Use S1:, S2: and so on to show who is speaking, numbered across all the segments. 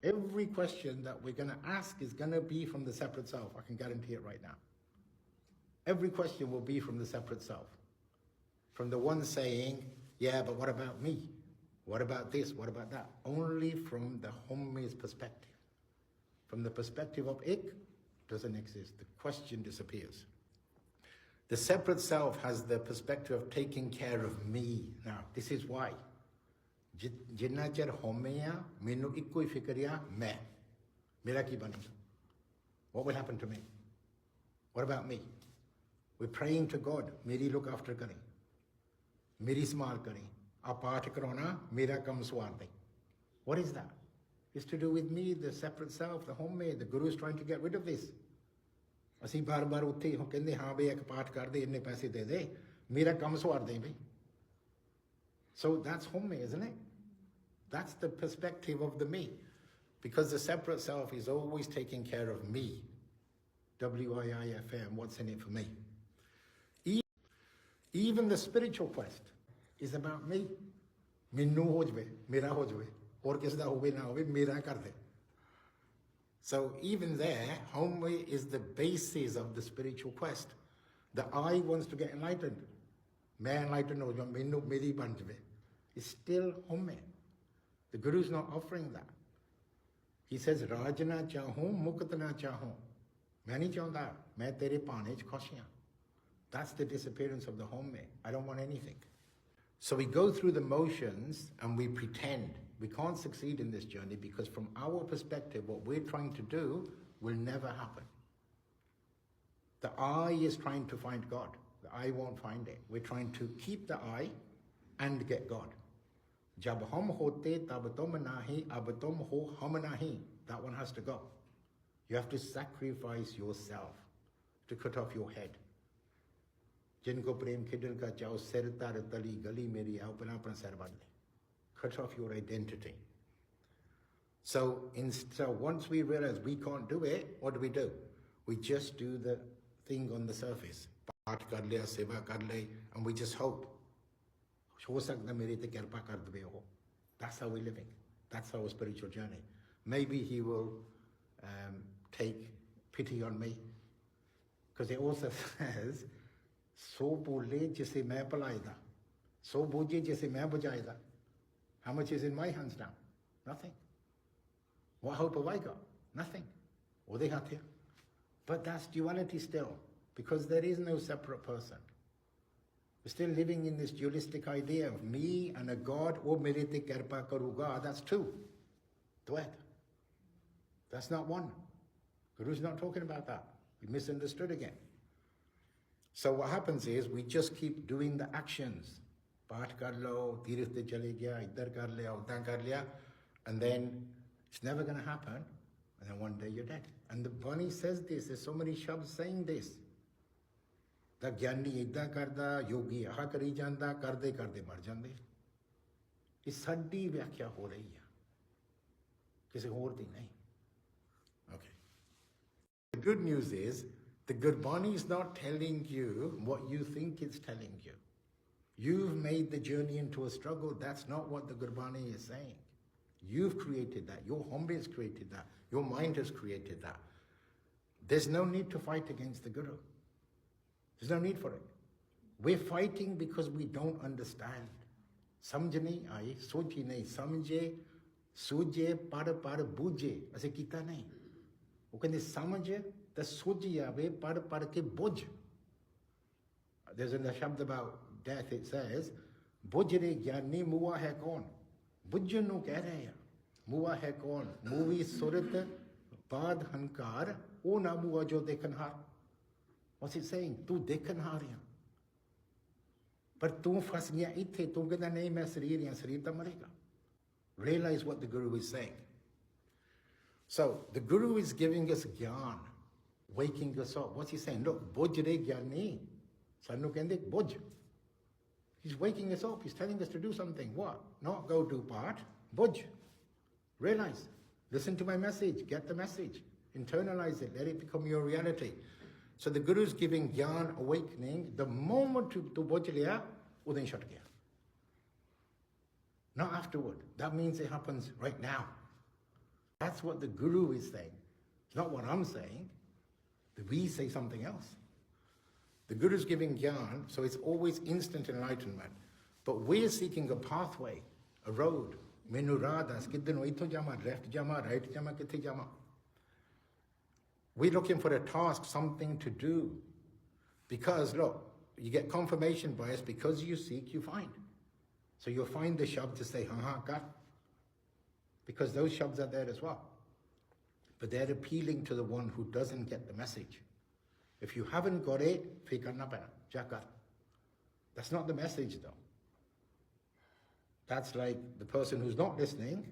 S1: Every question that we're going to ask is going to be from the separate self. I can guarantee it right now. Every question will be from the separate self. From the one saying, yeah, but what about me? What about this? What about that? Only from the Homme's perspective. From the perspective of ik, doesn't exist. The question disappears. The separate self has the perspective of taking care of me. Now, this is why. जिन्ना चर होमेया मेनू इक्को ही फिक्रिया मैं मेरा की बनेगा. What will happen to me? What about me? We're praying to God. मेरी look after करें, मेरी संभाल करें, आप पाठ कराना मेरा कम सवार दें. What is that? It's to do with me, the separate self, the homemade. The Guru is trying to get rid of this. ਅਸੀਂ ਬਾਰ-ਬਾਰ ਉੱਥੇ ਕਹਿੰਦੇ ਹਾਂ ਬਈ ਇੱਕ ਪਾਠ ਕਰਦੇ ਇੰਨੇ ਪੈਸੇ ਦੇ ਦੇ ਮੇਰਾ ਕੰਮ ਸਵਾਰ ਦੇ ਬਈ. So that's homemade, isn't it? That's the perspective of the me. Because the separate self is always taking care of me. W-I-I-F-M, what's in it for me? Even the spiritual quest is about me. Minnu ho jave, mera ho jave. Aur kisi da hove na hove, mera kar de. So even there, home is the basis of the spiritual quest. The I wants to get enlightened. Main enlightened ho java, minnu meri ban jave. It's still home. The Guru is not offering that. He says, Rajna chahu, muktana chahu. Main nahi chaਹੁੰਦਾ, main tere paane ch khush haan. That's the disappearance of the home. I don't want anything. So we go through the motions and we pretend. We can't succeed in this journey because from our perspective, what we're trying to do will never happen. The I is trying to find God. The I won't find it. We're trying to keep the I and get God. Jab hum hote tab tum nahi, ab tum ho hum nahi. That one has to go. You have to sacrifice yourself to cut off your head. Jinko prem khidal ka chao sir tar tali gali meri apna apna sar badle. Cut off your identity. So once we realize we can't do it, what do? We just do the thing on the surface. Paat kar liya, seva kar le, and we just hope. That's how we're living. That's our spiritual journey. Maybe he will take pity on me. Because it also says, So bole jise main palaida. So boje jise main bujaida. How much is in my hands now? Nothing. What hope have I got? Nothing. But that's duality still. Because there is no separate person. We're still living in this dualistic idea of me and a God. Oh, mere te kirpa karuga. That's two. Dwet. That's not one. Guru's not talking about that. We misunderstood again. So what happens is we just keep doing the actions. Paat kar lo, tirth te chale gaya, idhar kar liya, udhar kar liya, and then it's never going to happen. And then one day you're dead. And the Bani says this. There's so many shabds saying this. The gyani idda karda, yogi aha kari janda, karde mar jande. Is saddi vyakhya ho rahi hai. Kisi ਹੋਰ ਦੀ ਨਹੀਂ. Okay. The good news is, the Gurbani is not telling you what you think it's telling you. You've made the journey into a struggle. That's not what the Gurbani is saying. You've created that. Your home has created that. Your mind has created that. There's no need to fight against the Guru. There's no need for it. We're fighting because we don't understand. Samjh nahi aayi, sochi nahi, samjhe, suje, par buje. Ase kita nahi. वो कहते समझ the soji aave par ke bujh. There's a shabd about death. It says, bujre gyani muwa hai kaun. Bujh nu keh rahe hain. Muwa hai kaun. Muvi surat baad hankar. O na muwa jo dekhanhar. What's it saying? Tu dekhanhar hai. But tu fas gaya ithe. Tu कहता नहीं मैं शरीर या शरीर तो मरेगा. Realize what the Guru is saying. So the Guru is giving us gyan, waking us up. What's he saying? Look, bujre gyani. Sanu kende bujh. He's waking us up. He's telling us to do something. What? Not go do part. Bujh. Realize. Listen to my message. Get the message. Internalize it. Let it become your reality. So the Guru is giving gyan, awakening. The moment to bujh liya, udan shut gaya. Not afterward. That means it happens right now. That's what the Guru is saying. It's not what I'm saying. We say something else. The Guru's giving jnana, so it's always instant enlightenment. But we're seeking a pathway, a road. Menuradas, left jama, right jama, kitte jama. We're looking for a task, something to do. Because look, you get confirmation bias, because you seek, you find. So you'll find the shabd to say, gat. Because those shabds are there as well. But they're appealing to the one who doesn't get the message. If you haven't got it, jagat. That's not the message though. That's like the person who's not listening,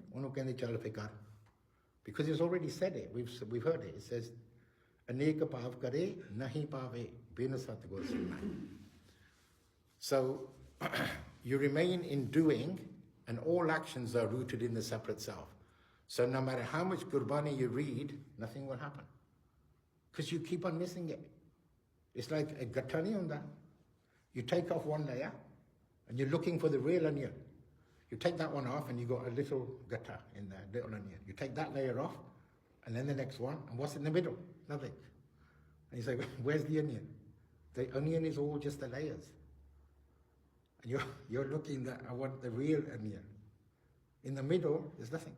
S1: because he's already said it, we've heard it. It says, Aneka pav kare, nahi pave, bina satguru sunnai. So you remain in doing, and all actions are rooted in the separate self. So no matter how much Gurbani you read, nothing will happen. Because you keep on missing it. It's like a gatani on that. You take off one layer, and you're looking for the real onion. You take that one off, and you got a little gata in there, little onion. You take that layer off, and then the next one, and what's in the middle? Nothing. And you say, where's the onion? The onion is all just the layers. And you're looking at, I want the real onion. In the middle, there's nothing.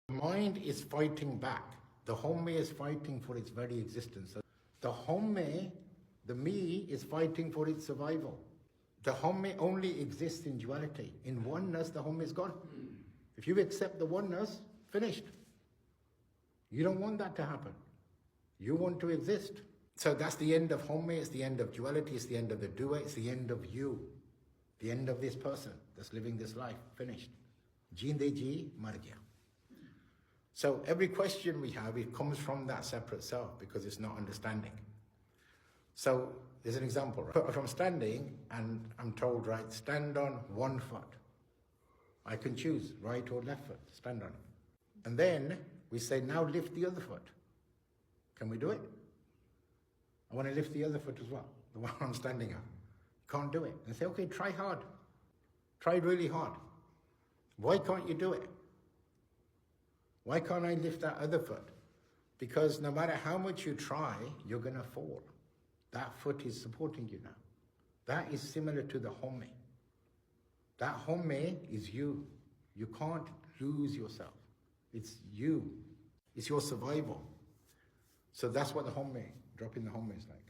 S1: The mind is fighting back. The homme is fighting for its very existence. So the homme, the me, is fighting for its survival. The homme only exists in duality. In oneness, the homme is gone. If you accept the oneness, finished. You don't want that to happen. You want to exist. So that's the end of homme, it's the end of duality, it's the end of the doer, it's the end of you. The end of this person that's living this life. Finished. Jeende ji, mar gaya. So every question we have, it comes from that separate self because it's not understanding. So there's an example, right? If I'm standing and I'm told, right, stand on one foot. I can choose right or left foot, stand on it. And then we say, now lift the other foot. Can we do it? I want to lift the other foot as well, the one I'm standing on. Can't do it. And say, okay, try hard. Try really hard. Why can't you do it? Why can't I lift that other foot? Because no matter how much you try, you're going to fall. That foot is supporting you now. That is similar to the homme. That homme is you. You can't lose yourself. It's you. It's your survival. So that's what the homme, dropping the homme is like.